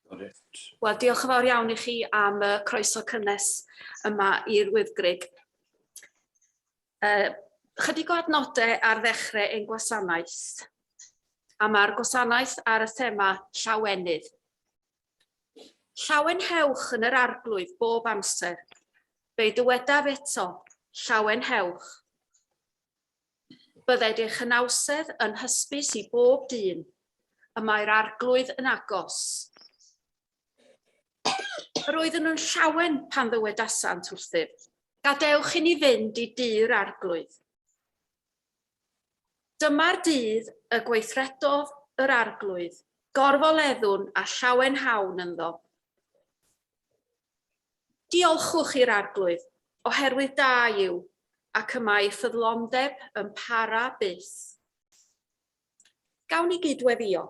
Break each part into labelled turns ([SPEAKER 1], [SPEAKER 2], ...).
[SPEAKER 1] Wel, diolch yn fawr iawn i chi am y croeso cynnes yma i'r Wyddgrug. Chydig o adnodau ar ddechrau ein gwasanaeth. A mae'r gwasanaeth ar y thema Llawenydd. Llawen hewch yn yr arglwydd bob amser. Fe dywedaf eto, llawen hewch. Bydded eich hynawsedd yn hysbys i bob dyn, y mae'r arglwydd yn agos. Yr oedden nhw'n llawen pan ddywedasant wrthyf. Gadewch i ni fynd i dŷ'r arglwydd. Dyma'r dydd y gweithredodd yr arglwydd, gorfoleddwn a llawen hawn ynddo. Diolchwch i'r arglwydd, oherwydd da yw, ac y mae ffyddlondeb yn para byth. Gawn ni gyd weddio.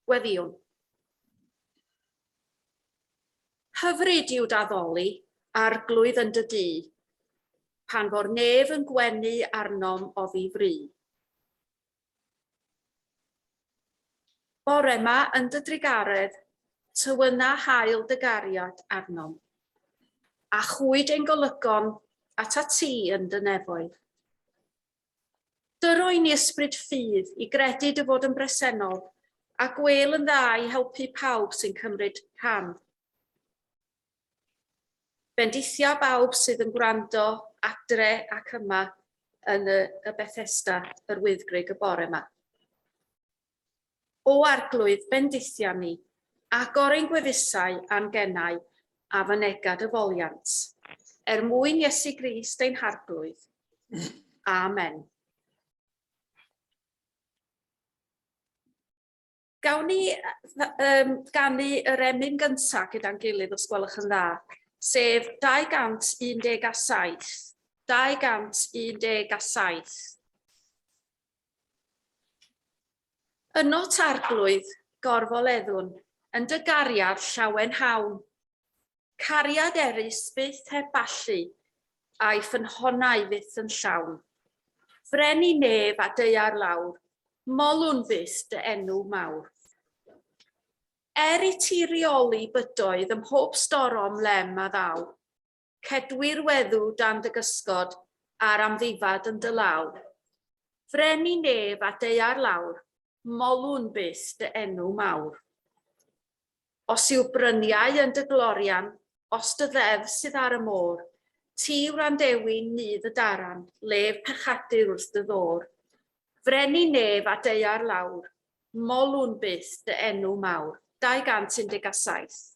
[SPEAKER 1] Weddiwn. Hyfryd yw daddoli arglwydd yn dy dŷ, pan fo'r nef yn gwenu arnom oddi fri. Bore yma yn dy drigaredd, tywyna hael dy gariad arnom, a chwyd ein golygon at a ti yn dy nefoedd. Dyroi ni ysbryd ffydd i gredu dy fod yn bresennol, a gwel yn dda i helpu pawb sy'n cymryd rhan. Bendithia bawb sydd yn gwrando adre ac yma yn y Bethesda, yr Wyddgrug y bore yma. O arglwydd bendithia ni, agor ein gwefusau a'n gennau a fynegad y foliant, mwyn Iesu Grist ein harglwydd. Amen. Gawn ni ganu yr emyn gyntaf gyda'n gilydd os gwelwch yn dda, sef 217. 217. Yno targlwydd gorfoleddwn yn dy gariad llawen hawn. Cariad erys byth heb ballu, a'i ffynhonnau fyth yn llawn. Freni nef a deiar lawr, molwn fyth dy enw mawr. I ti reoli bydoedd ym mhob storom lem a ddaw, cedwyr weddw dan dy gysgod a'r amddifad yn dy law. Freni nef a deiar lawr, molwn byth dy enw mawr. Os yw bryniau yn dy glorian, os dy ddeddf sydd ar y môr, ti wrandewin nydd y daran, lef pechadur wrth dy ddor. Freni nef a deiar lawr, molwn byth dy enw mawr. 217.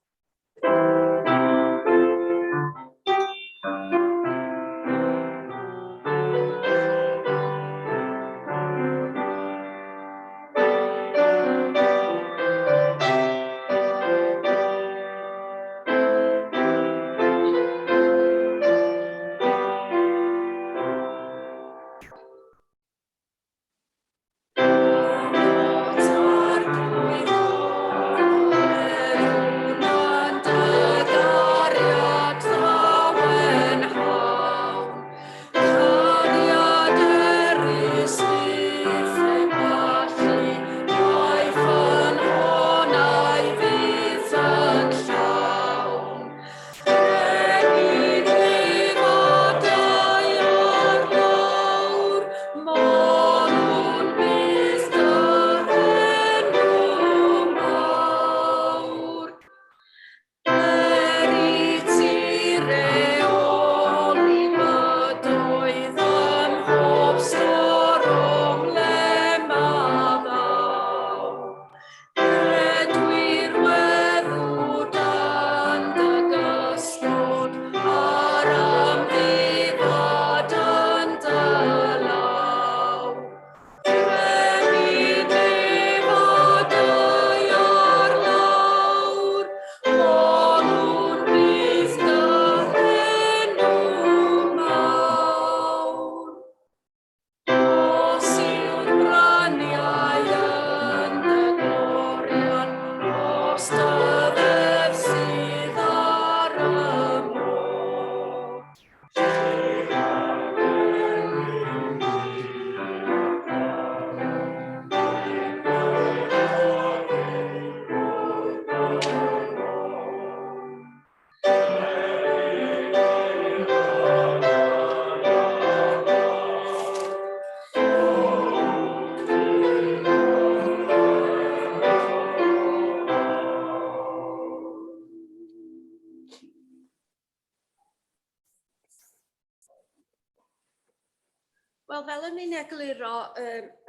[SPEAKER 1] Wel, fel yn ni'n egluro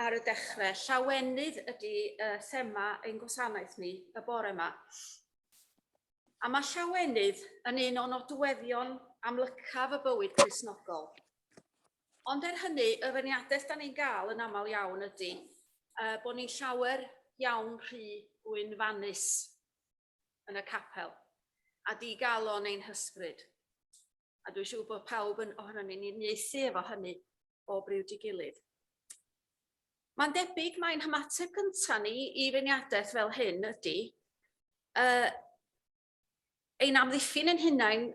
[SPEAKER 1] ar y dechrau, Llawenydd ydy thema ein gwasanaeth ni y bore yma. A mae Llawenydd yn un o nodweddion amlycaf y bywyd Cristnogol. Ond hynny, y feirniadaeth da ni'n gael yn aml iawn ydy bod ni'n llawer iawn rhy gwynfannus yn y capel a di galon ein hysbryd. A dwi'n siŵr bod pawb ohonon ni'n uniaethu efo hynny o bryd i gilydd. Mae'n debyg mae'n hymateb gyntaf ni i feirniadaeth fel hyn ydy ein amddiffyn yn hunain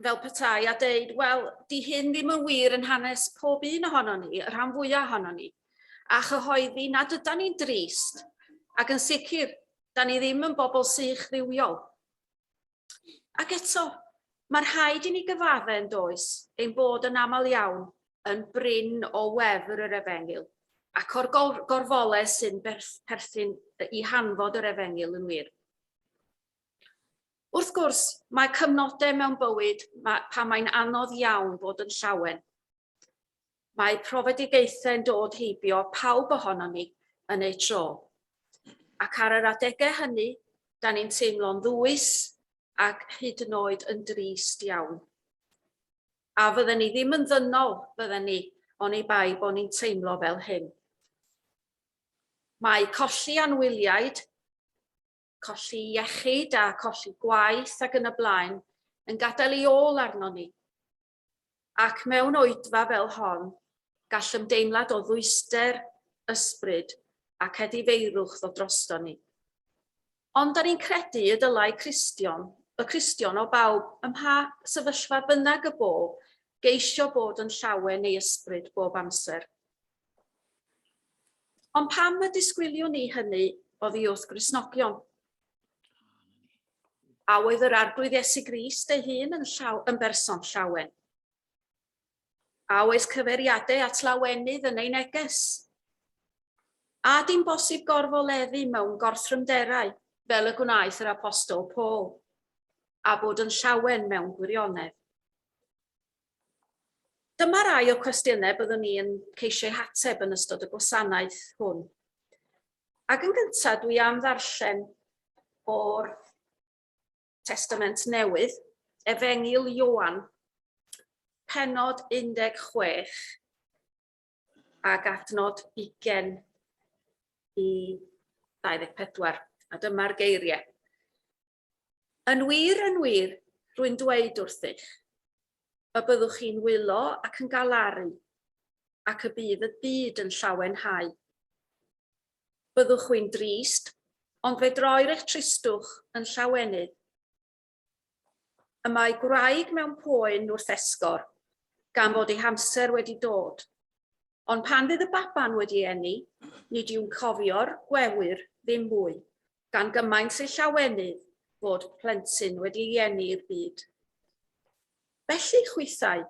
[SPEAKER 1] fel petai a deud, wel, di hyn ddim yn wir yn hanes pob un ohonon ni, y rhan fwyaf ohonon ni, a chyhoeddi nad ydyn ni'n drist, ac yn sicr, da ni ddim yn bobl sych ddiwiol. Ac eto, mae'r rhaid i ni gyfadde yn does, ein bod yn aml iawn yn bryn o wefr yr Efengil, ac o'r gorfolau sy'n perthyn i hanfod yr Efengil yn wir. Wrth gwrs, mae cyfnodau mewn bywyd pan mae'n anodd iawn bod yn llawen. Mae profedigaethau'n dod heibio pawb ohonon ni yn ei tro. Ac ar yr adegau hynny, da ni'n teimlo'n ddwys ac hyd yn oed yn drist iawn. A fydden ni ddim yn ddynol, fydden ni, oni bai bod ni'n teimlo fel hyn. Mae colli anwyliaid, colli iechyd a colli gwaith ac yn y blaen yn gadael i ôl arno ni. Ac mewn oedfa fel hon, gall ymdeimlad o ddwyster, ysbryd ac edifeirwch ddod drosto ni. Ond da ni'n credu y dylai y Cristion o bawb ym mha sefyllfa bynnag y bob geisio bod yn llawen neu ysbryd bob amser. Ond pam y disgwiliwn ni hynny oddi wrth Gristnogion? A oedd yr arglwydd Iesu Grist ei hun yn berson llawen? A oes cyfeiriadau at Llawenydd yn ei neges? A dim bosib gorfoleddu mewn gorthrymderau fel y gwnaeth yr apostol Paul, a bod yn llawen mewn gwirionedd? Dyma rai o cwestiynau byddwn ni yn ceisio hateb yn ystod y gwasanaeth hwn. Ac yn gyntaf, dwi am ddarllen o'r Testament Newydd, Efengil Ioan, pennod 16 ac adnod 20 i 24. A dyma'r geiriau. Yn wir, rwy'n dweud wrthych, y byddwch chi'n wylo ac yn galaru, ac y bydd y byd yn llawenhau. Byddwch chi'n drist, ond fe droi'r eich tristwch yn llawenydd. Y mae gwraig mewn poen wrth esgor, gan fod ei hamser wedi dod. Ond pan fydd y baban wedi eni, nid yw'n cofio'r gwewyr ddim mwy, gan gymaint ei llawenydd fod plentyn wedi eni i'r byd. Felly chwithau,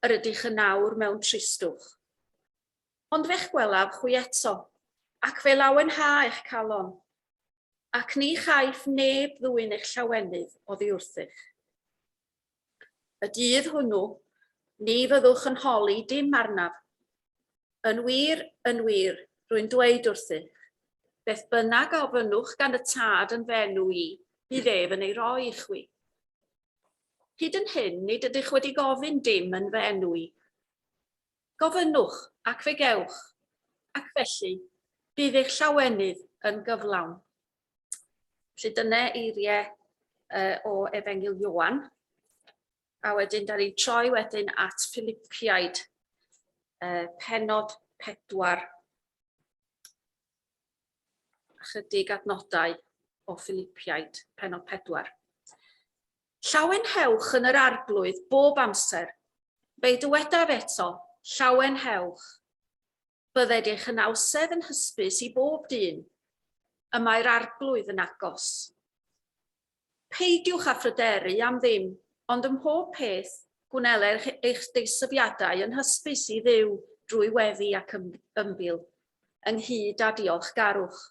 [SPEAKER 1] yr ydych yn awr mewn tristwch. Ond fe'ch gwelaf chwi eto, ac fe lawenha eich calon, ac ni chaiff neb ddwyn eich llawenydd oddi wrthych. Y dydd hwnnw, ni fyddwch yn holi dim arnaf. Yn wir, rwy'n dweud wrthych, beth bynnag a ofynnwch gan y tad yn fenw i, bydd ef yn ei roi i chwi. Hyd yn hyn, nid ydych wedi gofyn dim yn fy enw i. Gofynnwch ac fe gewch, ac felly bydd eich llawenydd yn gyflawn. Felly dyna eiriau o Efengil Ioan, a wedyn da ni'n troi wedyn at Filipiaid, pennod 4, chydig adnodau o Filipiaid, pennod 4. Llawenhewch yn yr arglwydd bob amser, fe dywedaf eto, llawenhewch. Bydded eich ynawsedd yn hysbys i bob dyn, y mae'r arglwydd yn agos. Peidiwch â phryderu am ddim, ond ym mhob peth gwneler eich deisyfiadau yn hysbys i Dduw drwy weddi ac ymbil, ynghyd â diolchgarwch.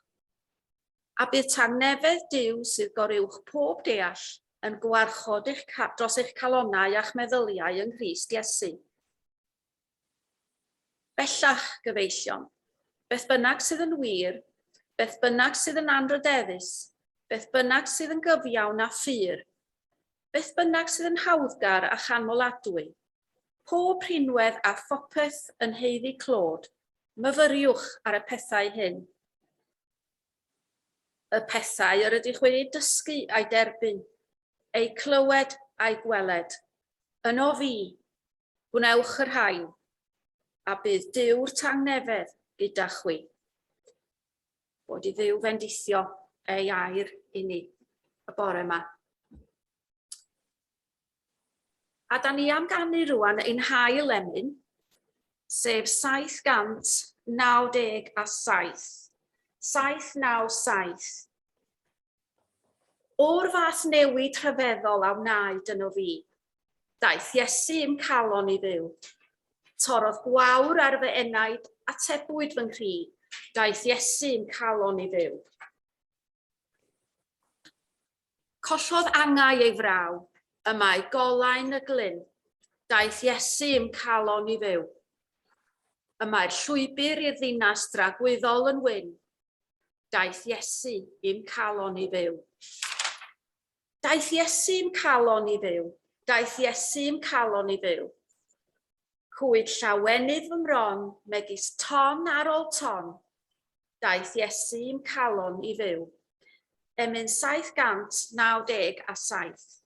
[SPEAKER 1] A bydd tangnefedd Duw sydd goruwch pob deall yn gwarchod dros eich calonnau a'ch meddyliau yng Nghrist Iesu. Bellach, gyfeillion, beth bynnag sydd yn wir, beth bynnag sydd yn anrydeddus, beth bynnag sydd yn gyfiawn a ffyr, beth bynnag sydd yn hawddgar a chanoladwy, pob rhinwedd a phopeth yn heiddi clod, myfyriwch ar y pethau hyn. Y pethau yr ydych wedi dysgu a'i derbyn, ei clywed a'i gweled. Yno fi, gwnewch yr rhain, a bydd Duw'r tangnefedd gyda chwi. Bod i Dduw fendithio ei air i ni y bore yma. A da ni am ganu rwan ein hael emyn, sef 797. 797. O'r fath newid rhyfeddol a wnaed yno fi, daeth Iesu i'm calon i ddyw. Torodd gwawr ar fy enaid a tebwyd fy nghri, daeth Iesu i'm calon i ddyw. Collodd angau ei fraw, y mae golain y glyn, daeth Iesu i'm calon i ddyw. Y mae'r llwybr i'r ddinas dragwyddol yn wyn, daeth Iesu i'm calon i ddyw. Daeth Iesu i'm calon i ddyw, daeth Iesu i'm calon i ddyw. Cwyd Llawenydd fy mron, megis ton ar ôl ton, daeth Iesu i'm calon i ddyw. Emyn 797.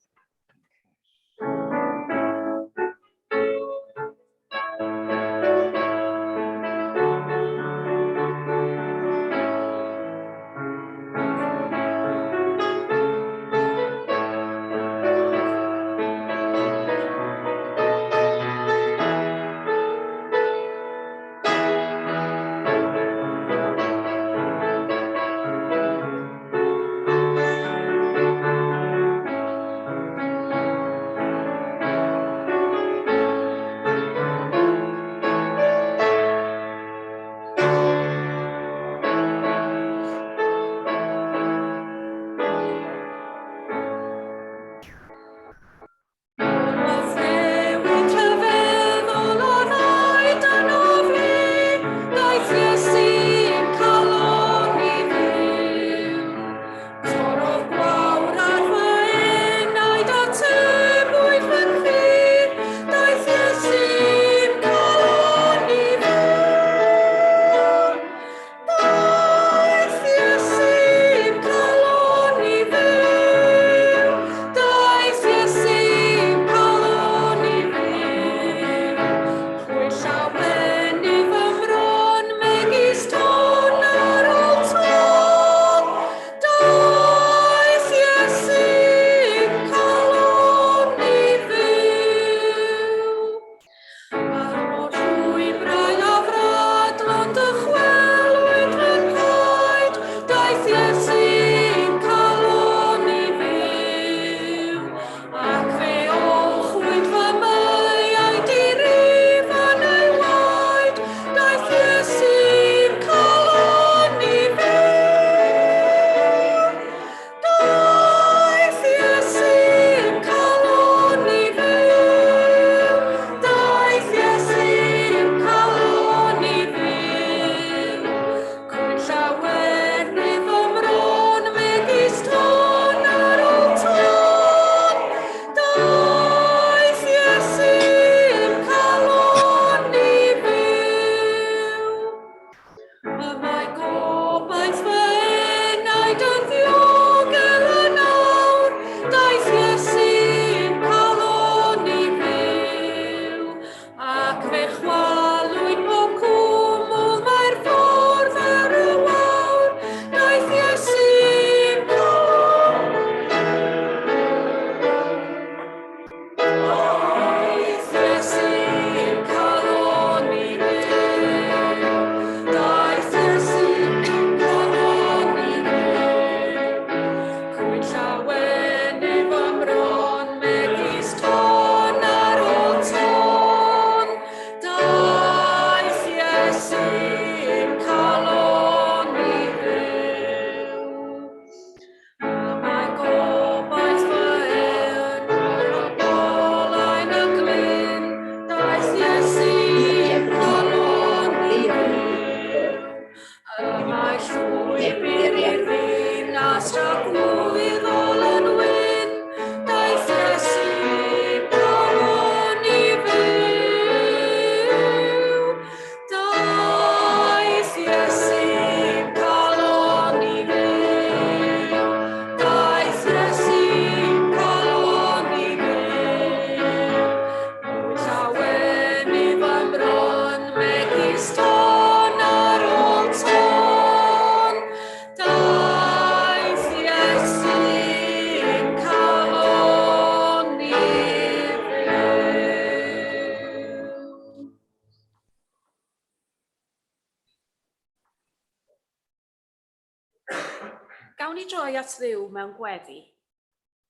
[SPEAKER 1] Gawn ni droi at ddiw mewn gweddi.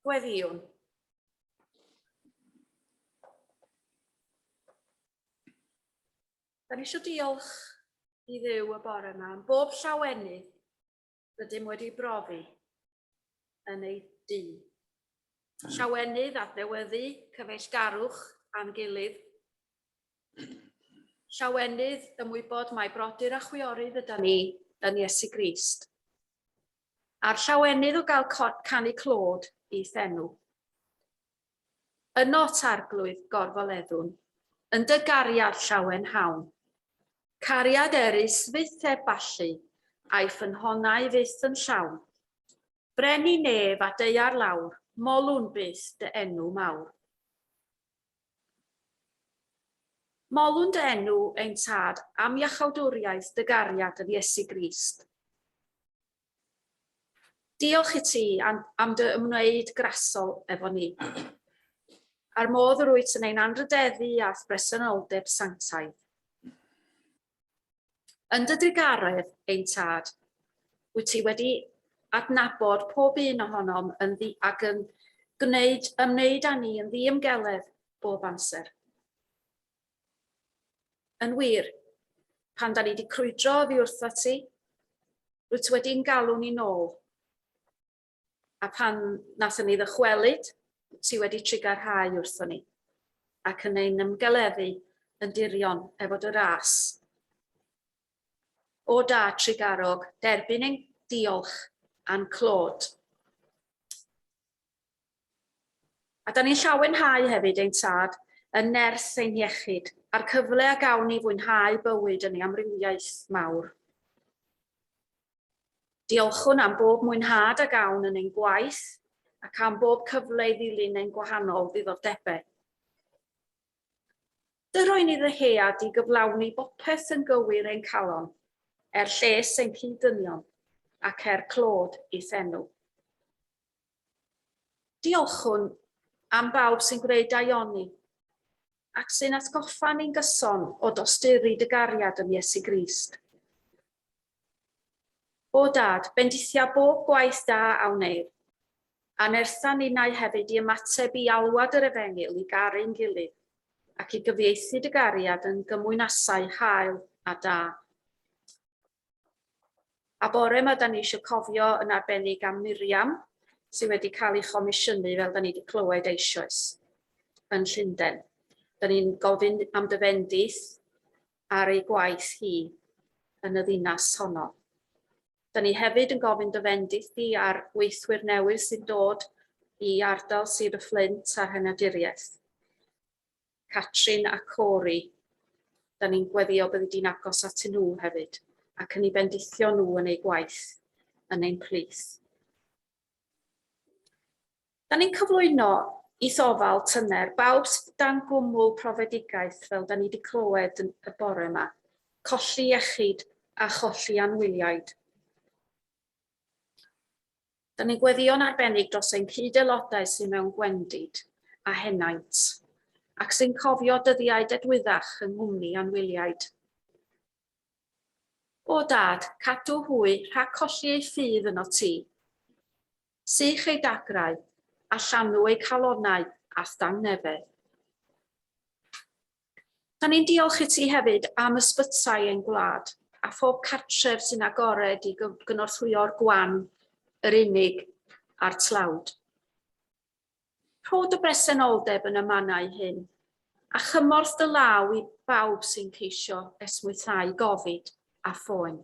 [SPEAKER 1] Gweddiwn. Da ni eisiau diolch i ddiw y bore yma am bob llawenydd rydym wedi brofi yn ei dŷ. Llawenydd adnewyddu, cyfeillgarwch a'n gilydd. Llawenydd ymwybod mai brodyr a chwiorydd yda ni yn Iesu Grist. A'r llawenydd o gael canu clod i thenw. Yno targlwydd gorfoleddwn, yn dy gariad llawen hawn. Cariad erys fyth heb ballu, a'i ffynhonnau fyth yn llawn. Breni nef a deiar lawr, molwn byth dy enw mawr. Molwn dy enw ein tad am iachawdwriaeth dy gariad yn Iesu Grist. Diolch i ti am dy ymwneud grasol efo ni. Ar modd yr wyt yn ein anrydeddu a bresenoldeb sanctaidd. Yn dy drigaredd ein tad, wyt ti wedi adnabod pob un ohonom ac yn ymwneud â ni yn ddiymgeledd bob amser. Yn wir, pan da ni wedi crwydro oddi wrtho ti, rwyt wedi'n galw ni nôl. A pan nathon ni ddychwelyd, ti wedi trigarhau wrtho ni, ac yn ein ymgeleddu yn dirion efo dy ras. O da trigarog, derbyn ein diolch a'n clod. A da ni'n llawenhau hefyd ein tad yn nerth ein iechyd, a'r cyfle a gawn ni fwynhau bywyd yn ei amrywiaeth mawr. Diolchwn am bob mwynhad a gawn yn ein gwaith, ac am bob cyfle i ddilyn ein gwahanol ddiddordebau. Dy roi ni ddyhead i gyflawni bopeth yn gywir ein calon, lles ein cyd-dynion, ac clod i thenw. Diolchwn am bawb sy'n gwneud daioni, ac sy'n atgoffa ni'n gyson o dosturi dy gariad yn Iesu Grist. O dad, bendithia bob gwaith da a wneir, a nerthan ninnau hefyd i ymateb i alwad yr efengil i garu'n gilydd, ac i gyfieithu dy gariad yn gymwynasau hael a da. A bore yma da ni eisiau cofio yn arbennig am Miriam, sydd wedi cael ei chomisiynu fel da ni wedi clywed eisoes yn Llundain. Da ni'n gofyn am dy fendith ar ei gwaith hi yn y ddinas honno. Da ni hefyd yn gofyn dy fendith hi ar weithwyr newydd sy'n dod i ardal Sir y Fflint a Henaduriaeth. Catrin a Cori, da ni'n gweddio byddi di'n agos at nhw hefyd, ac yn ei bendithio nhw yn ei gwaith, yn ein plith. Da ni'n cyflwyno i ddofal tyner bawb sydd dan gwmwl profedigaeth fel da ni wedi clywed yn y bore yma, colli iechyd a cholli anwyliaid. Da ni'n gweddio'n arbennig dros ein cyd-aelodau sy'n mewn gwendid a henaint, ac sy'n cofio dyddiau dedwyddach yng nghwmni anwyliaid. O dad, cadw hwy rhag colli ei ffydd yno ti. Sych ei dagrau, a llanw ei calonnau a thangnefedd. Da ni'n diolch i ti hefyd am ysbytai ein gwlad a phob cartref sy'n agored i gynorthwyo'r gwan, yr unig a'r tlawd. Rhod y bresenoldeb yn y mannau hyn, a chymorth dy law i bawb sy'n ceisio esmwythau gofid a phoen.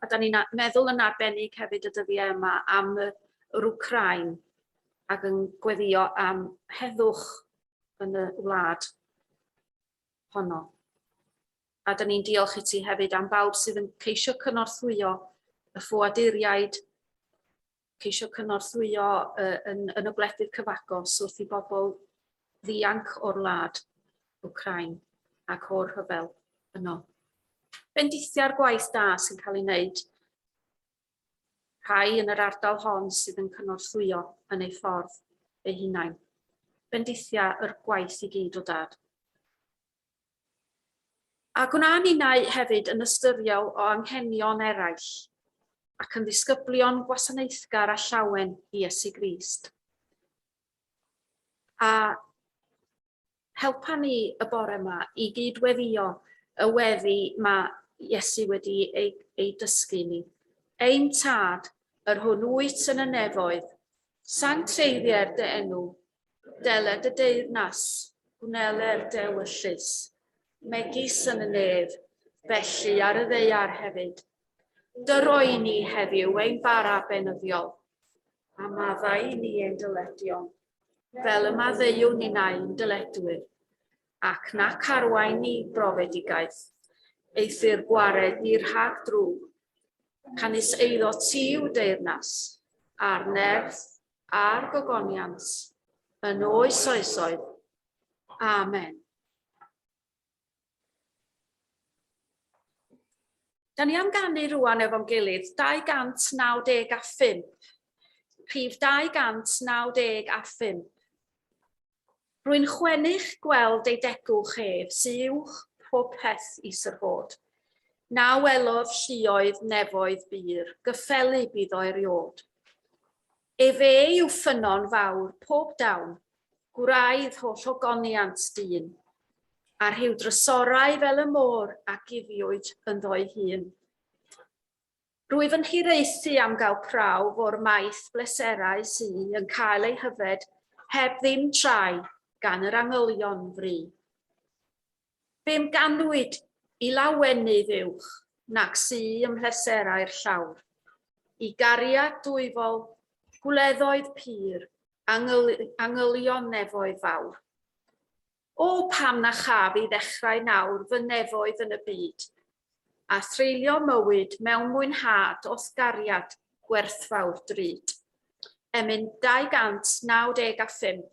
[SPEAKER 1] A da ni'n meddwl yn arbennig hefyd y dyddiau yma am yr Wcrain ac yn gweddio am heddwch yn y wlad honno. A da ni'n diolch i ti hefyd am bawb sydd yn ceisio cynorthwyo y ffoaduriaid, ceisio cynorthwyo yn y gwledydd cyfagos wrth i bobl ddianc o'r wlad Wcrain ac o'r rhyfel yno. Bendithia'r gwaith da sy'n cael ei wneud. Rhai yn yr ardal hon sydd yn cynorthwyo yn ei ffordd eu hunain. Bendithia yr gwaith i gyd o dad. A gwna ninnau hefyd yn ystyriol o anghenion eraill ac yn ddisgyblion gwasanaethgar a llawen i Iesu Grist. A helpa ni y bore yma i gydweddio y weddi mae Iesu wedi ei dysgu ni. Ein tad, yr hwn wyt yn y nefoedd, sanctreiddiau'r dy enw, deled y deyrnas, gwneler dewyllus, megis yn y nef, felly ar y ddeiar hefyd. Dyroi ni heddiw ein bara benyddiol, a maddau ni ein dyledion, fel y maddeuwn ni na'n dyledwyr, ac nac arwain ni brofedigaeth, eithir gwared i'r rhag drwg, canis eiddo tiw deyrnas, a'r nerth, a'r gogoniant, yn oes oesoedd. Amen. Da ni am ganu rwan efo'n gilydd 295, rhif 295. Rwy'n chwennych gweld ei degwch ef, sy'wch pob peth i syrfod. Na welodd lluoedd nefoedd byr, gyffelu bydd o'i riod. Ef yw ffynon fawr pob dawn, gwraidd holl ogoniant dyn, a rhyw drysorau fel y môr ac iddiwyd yn ddo'i hun. Rwyf yn hiraethu am gael prawf o'r maith bleserau sy'n yn cael ei hyfed heb ddim trai gan yr angylion fri. Bym ganwyd i Llawenydd uwch nac sy'n ymhleserau'r llawr, i gariad dwyfol, gwleddoedd pyr, angylion nefoedd fawr. O pam na chaf i ddechrau nawr fy nefoedd yn y byd, a threulio mywyd mewn mwynhad o'th gariad gwerthfawr drud. Emyn 295.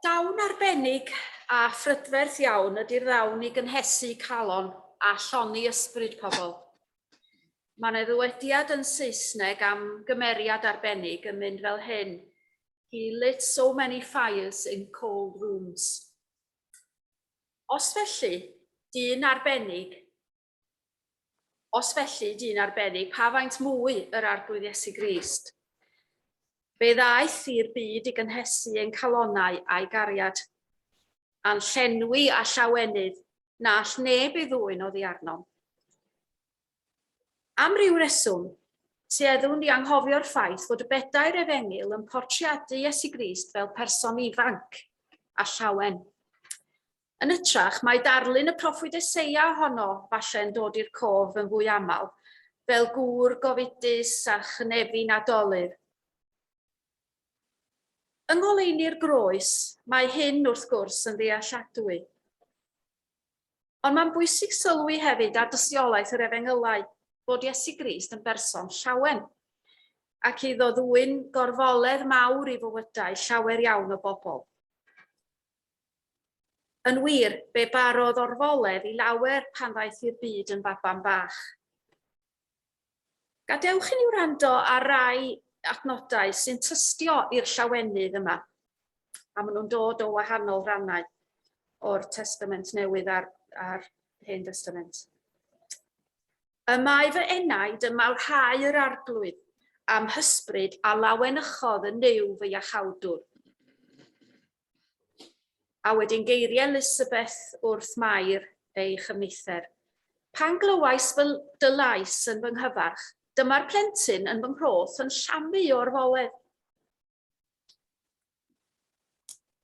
[SPEAKER 1] Dawn arbennig a phrydferth iawn ydy'r ddawn i gynhesu calon a lloni ysbryd pobl. Mae'n ddywediad yn Saesneg am gymeriad arbennig yn mynd fel hyn. He lit so many fires in cold rooms. Os felly, dyn arbennig, pa faint mwy yr arglwydd Iesu Grist? Fe ddaeth i'r byd i gynhesu ein calonnau a'i gariad, a'n llenwi a llawenydd na all neb ei ddwyn oddi arno. Am ryw reswm, tueddwn i anghofio'r ffaith fod y bedair Efengil yn portreadu Iesu Grist fel person ifanc a llawen. Yn ytrach, mae darlun y proffwyd Eseia ohono falle'n dod i'r cof yn fwy aml, fel gŵr gofidus a chynefin nadolydd. Yng ngoleuni'r groes, mae hyn wrth gwrs yn ddealladwy. Ond mae'n bwysig sylwi hefyd ar dystiolaeth yr Efengylau, bod Iesu Grist yn berson llawen, ac iddo ddwyn gorfoledd mawr i fywydau llawer iawn o bobl. Yn wir, be barodd orfoledd i lawer pan ddaeth i'r byd yn Pasg Bach. Gadewch i ni wrando ar rai adnodau sy'n tystio i'r llawenydd yma, a maen nhw'n dod o wahanol rannau o'r Testament Newydd a'r Hen Testament. Y mae fy enaid yn mawrhau yr arglwydd am hysbryd a lawenychodd y niw fy iachawdwr. A wedyn geiriau Elizabeth wrth Mair ei chyfneither. Pan glywais fy dy lais yn fy nghyfarch, dyma'r plentyn yn fy nghroth yn llamu o'r foledd.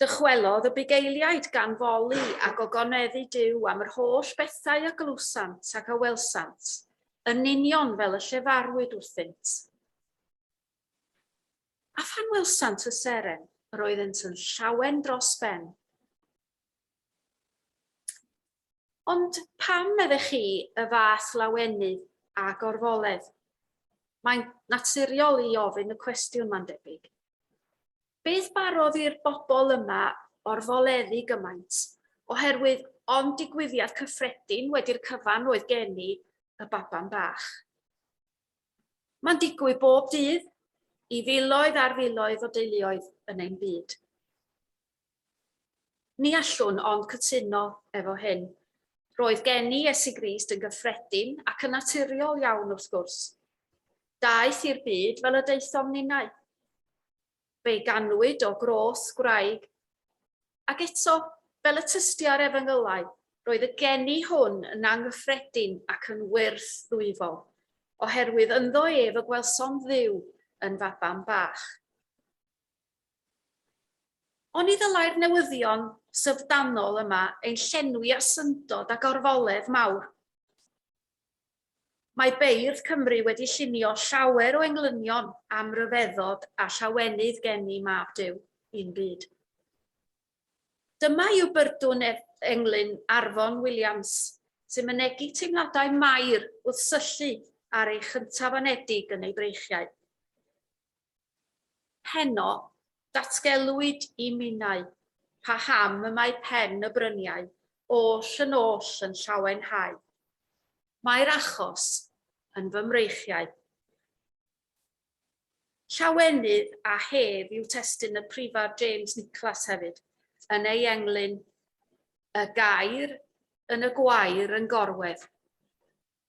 [SPEAKER 1] Dychwelodd y bugeiliaid gan foli ac ogoneddu Duw am yr holl bethau a glwsant ac a welsant, yn union fel y llefarwyd wrthynt. A phan welsant y seren, roeddent yn llawen dros ben. Ond pam meddech chi y fath lawenydd a gorfoledd? Mae'n naturiol i ofyn y cwestiwn ma'n debyg. Beth barodd i'r bobl yma orfoleddu gymaint, oherwydd ond digwyddiad cyffredin wedi'r cyfan oedd geni y Pasg Bach? Mae'n digwydd bob dydd i filoedd ar filoedd o deuluoedd yn ein byd. Ni allwn ond cytuno efo hyn. Roedd geni Iesu Grist yn gyffredin ac yn naturiol iawn wrth gwrs. Daeth i'r byd fel y daethom ninnau. Fe'i ganwyd o gros gwraig. Ac eto, fel y tystiau'r Efengylau, roedd y geni hwn yn anghyffredin ac yn wyrth ddwyfol, oherwydd ynddo ef y gwelsom Dduw yn Pasg Bach. Ond i ddylai'r newyddion syfdanol yma ein llenwi â syndod a gorfoledd mawr. Mae Beirdd Cymru wedi llunio llawer o englynion am ryfeddod a llawenydd geni Mab Duw un byd. Dyma yw byrdwn englyn Arfon Williams, sy'n mynegu teimladau mair wrth syllu ar ei chyntaf anedig yn ei breichiau. Heno, datgelwyd i minnau, pa ham y mae pen y bryniau, oll yn llawenhau. Mae'r achos yn fy mreichiau. Llawenydd a hef yw testun y prifar James Nicholas hefyd, yn ei englyn y gair yn y gwair yn gorwedd,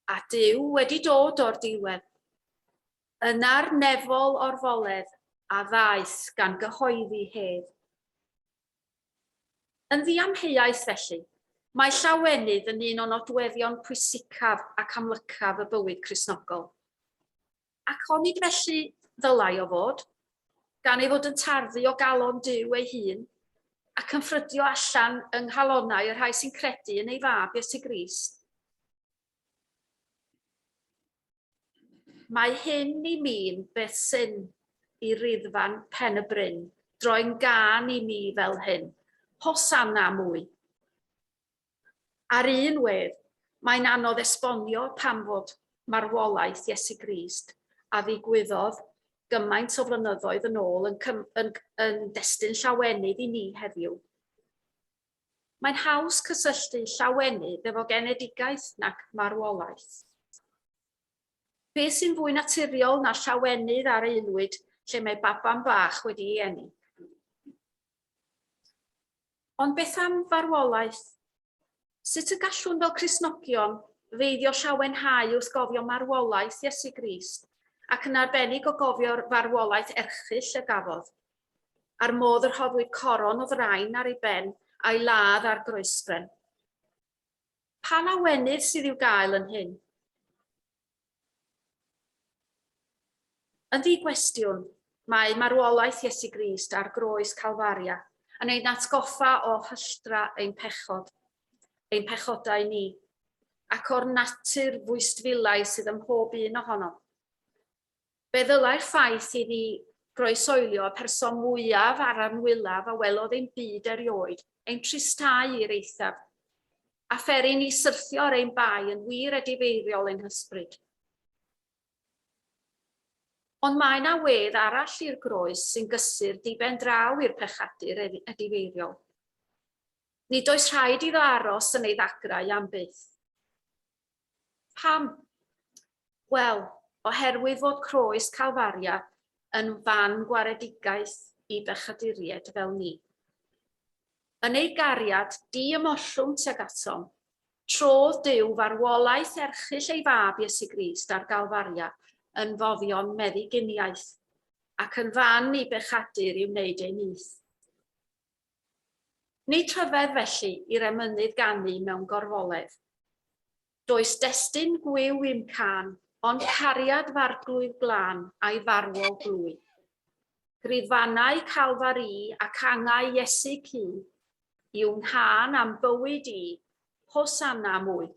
[SPEAKER 1] a Duw wedi dod o'r diwedd, yna'r nefol orfoledd a ddaeth gan gyhoeddi hef. Yn ddiamheuaeth felly, mae llawenydd yn un o nodweddion pwysicaf ac amlycaf y bywyd Cristnogol. Ac onid felly ddylai o fod, gan ei fod yn tarddu o galon Duw ei hun, ac yn ffrydio allan yng nghalonnau y rhai sy'n credu yn ei fab Iesu Grist. Mae hyn i mi'n beth sy'n i ryddfan pen y bryn, droi'n gân i mi fel hyn, hosanna mwy. Ar un wedd, mae'n anodd esbonio pam fod marwolaeth Iesu Grist a ddigwyddodd gymaint o flynyddoedd yn ôl yn destun Llawenydd i ni heddiw. Mae'n haws cysylltu Llawenydd efo genedigaeth nac marwolaeth. Beth sy'n fwy naturiol na Llawenydd ar Aelwyd lle mae Pasg Bach wedi ei eni? Ond beth am farwolaeth? Sut y gallwn fel Cristnogion feiddio llawenhau wrth gofio marwolaeth Iesu Grist ac yn arbennig o gofio'r farwolaeth erchyll y gafodd, ar modd yr hoddwyd coron o ddrain ar ei ben a'i ladd ar groesben. Pa lawenydd sydd i'w gael yn hyn? Yn ddigwestiwn, mae marwolaeth Iesu Grist ar groes Calfaria yn ein atgoffa o hylltra ein pechodau ni, ac o'r natur fwystfilau sydd ym mhob un ohono. Fe ddylai'r ffaith iddi groesoelio y person mwyaf ar anwylaf a welodd ein byd erioed, ein tristau i'r eithaf, a pheri ni syrthio ar ein bai yn wir edifeiriol ein hysbryd. Ond mae na wedd arall i'r groes sy'n gysur diben draw i'r pechadur edifeiriol. Nid oes rhaid iddo aros yn ei ddagrau am byth. Pam? Wel, oherwydd fod croes Calfaria yn fan gwaredigaeth i bechaduriaid fel ni. Yn ei gariad di-ymollwng tuag atom, trodd Duw farwolaeth erchyll ei fab Iesu Grist ar Galfaria yn foddion meddyginiaeth, ac yn fan i bechadur i wneud ei nyth. Nid rhyfedd felly i'r emynydd ganu mewn gorfoledd. Does destun gwyw i'm can, ond cariad farglwydd glân a'i farwol glwy. Grifannau Calfari ac angau Iesu cu, i'w nghân am bywyd i, hosanna mwy.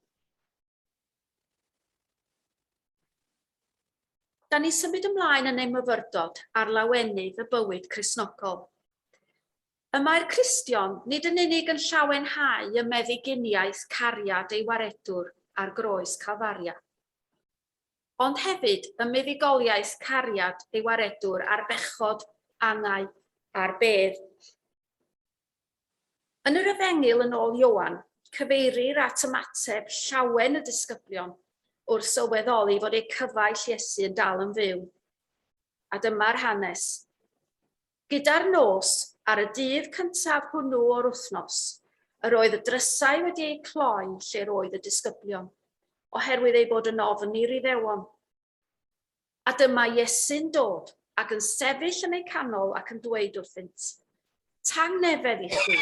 [SPEAKER 1] Da ni symud ymlaen yn ei myfyrdod ar lawenydd y bywyd Cristnogol. Y mae'r Cristion nid yn unig yn llawenhau y meddyginiaeth cariad ei waredwr ar groes Calfaria, ond hefyd y meddygoliaeth cariad ei waredwr ar bechod, angau a'r bedd. Yn yr Efengil yn ôl Ioan, cyfeirir at ymateb llawen y disgyblion wrth sylweddoli fod eu cyfaill Iesu yn dal yn fyw. A dyma'r hanes. Gyda'r nos, ar y dydd cyntaf hwnnw o'r wythnos, yr oedd y drysau wedi eu cloi lle roedd y disgyblion, oherwydd ei bod yn ofn i'r Iddewon. A dyma Iesu'n dod ac yn sefyll yn ei canol ac yn dweud wrthynt, tangnefedd i chi.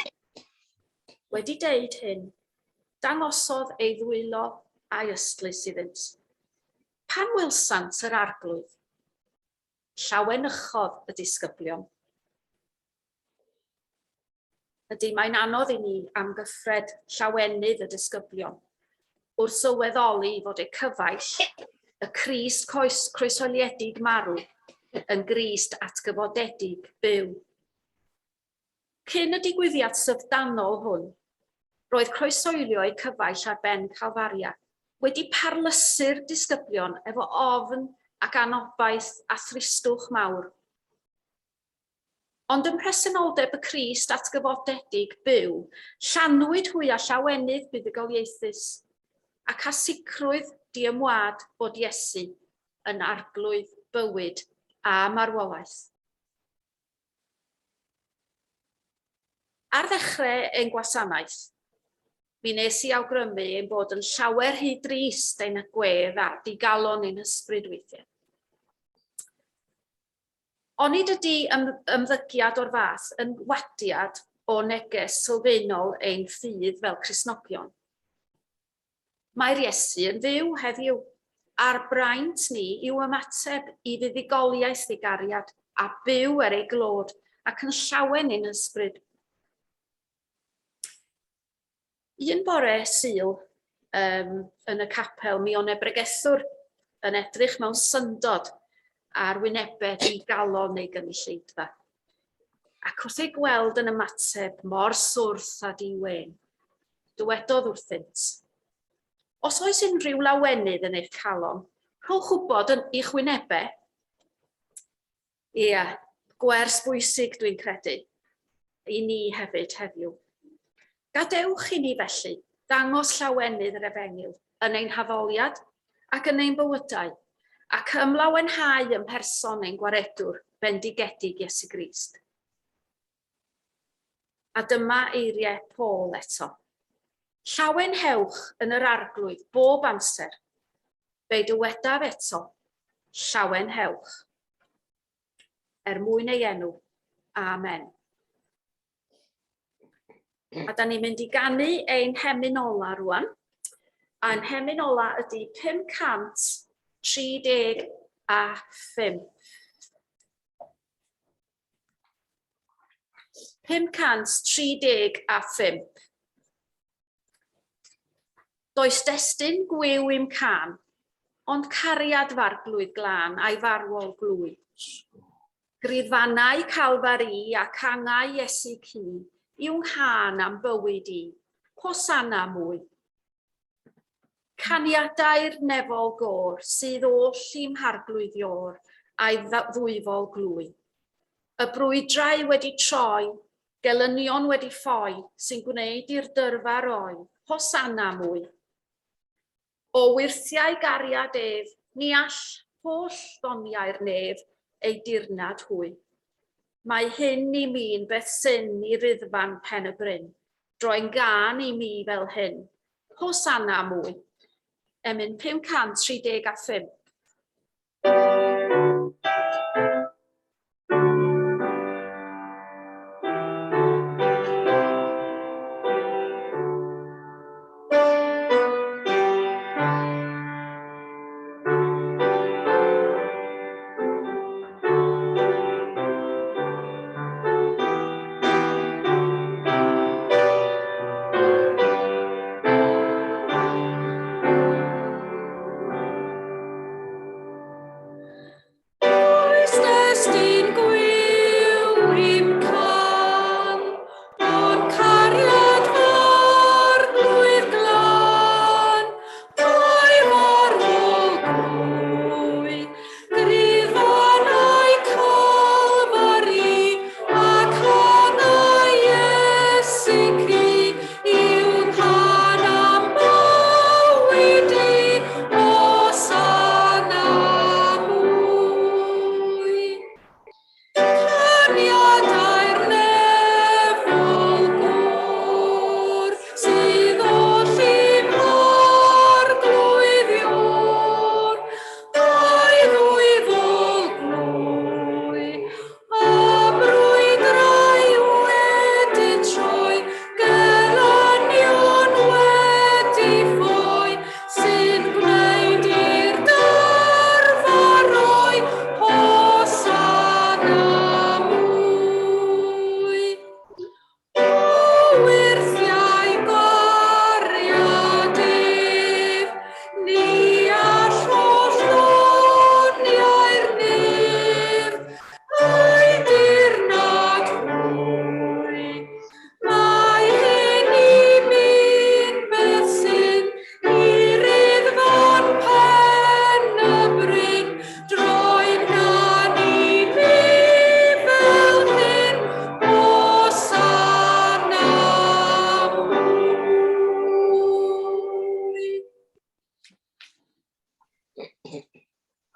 [SPEAKER 1] Wedi deud hyn, dangosodd ei ddwylo a'i ystlys iddynt. Pan wylsant yr arglwydd, llawanychodd y disgyblion. Ydy mae'n anodd i ni am gyffred llawenydd y disgyblion, wrth sylweddoli fod eu cyfaill, y Crist croesoliedig marw, yn Grist atgyfodedig byw. Cyn y digwyddiad syfdanol hwn, roedd croesoelio eu cyfaill ar ben Calfaria wedi parlysu'r disgyblion efo ofn ac anobaith a thristwch mawr. Ond ym mhresenoldeb y Crist atgyfodedig byw, llanwyd hwy a llawenydd buddugoliaethus, ac a sicrwydd diymwad bod Iesu yn arglwydd bywyd a marwolaeth. Ar ddechrau ein gwasanaeth, mi nes I awgrymu ein bod yn llawer rhy drist ein agwedd a digalon ein hysbryd weithiau. Onid ydy ymddygiad o'r fath yn wadiad o neges sylfaenol ein ffydd fel Cristnogion. Mae'r Iesu yn fyw heddiw, a'r braint ni yw ymateb I fuddugoliaeth ddigariad a byw ar ei glod ac yn llawen ein hysbryd. Un bore Sul yn y capel, mi o'n e bregethwr yn edrych mewn syndod ar wynebau digalon neu gynulleidfa. Ac wrth ei gweld yn ymateb mor swrth a di-wen, dywedodd wrthynt, os oes unrhyw lawenydd yn eich calon, rhowch wybod yn eich wynebau. Ie, gwers bwysig dwi'n credu, i ni hefyd heddiw. Gadewch i ni felly ddangos llawenydd yr Efengyl yn ein haddoliad ac yn ein bywydau, ac ymlawenhau yn person ein gwaredwr bendigedig Iesu Grist. A dyma eiriau Paul eto. Llawenhewch yn yr arglwydd bob amser, fe dywedaf eto, llawenhewch. Mwyn ei enw. Amen. A da ni'n mynd i ganu ein hemyn ola rwan. A'n hemyn ola ydy 535. 535. Does destun gwyw i'm can, ond cariad farglwydd glân a'i farwol glwy. Griddfannau Calfari ac angau Iesu ci, i'w nghân am bywyd i, hosanna mwy. Caniadau'r nefol gôr, sydd oll i'm harglwyddior, a'i ddwyfol glwy. Y brwydrau wedi troi, gelynion wedi ffoi, sy'n gwneud i'r dyrfa roi, hosanna mwy. O wirthiau gariad ef, ni all holl ddoniau'r nef, ei dirnad hwy. Mae hyn i mi'n beth syn i ryddfan pen y bryn, droi'n gan i mi fel hyn. Hosanna mwy. Emyn 535.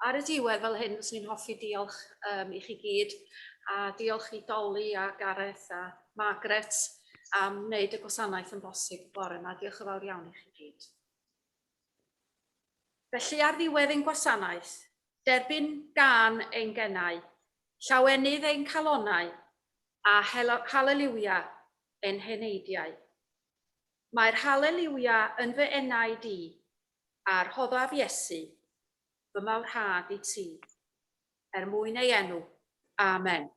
[SPEAKER 1] Ar y diwedd fel hyn, fyswn i'n hoffi diolch i chi gyd, a diolch i Dolly a Gareth a Margaret am wneud y gwasanaeth yn bosib bore yma. Diolch yn fawr iawn i chi gyd. Felly ar ddiwedd ein gwasanaeth, derbyn gan ein gennau, llawenydd ein calonau, a haleliwia ein heneidiau. Mae'r haleliwia yn fy enau di, a'r rhoddaf Iesu, fy mawrhad i ti, mwyn ei enw. Amen.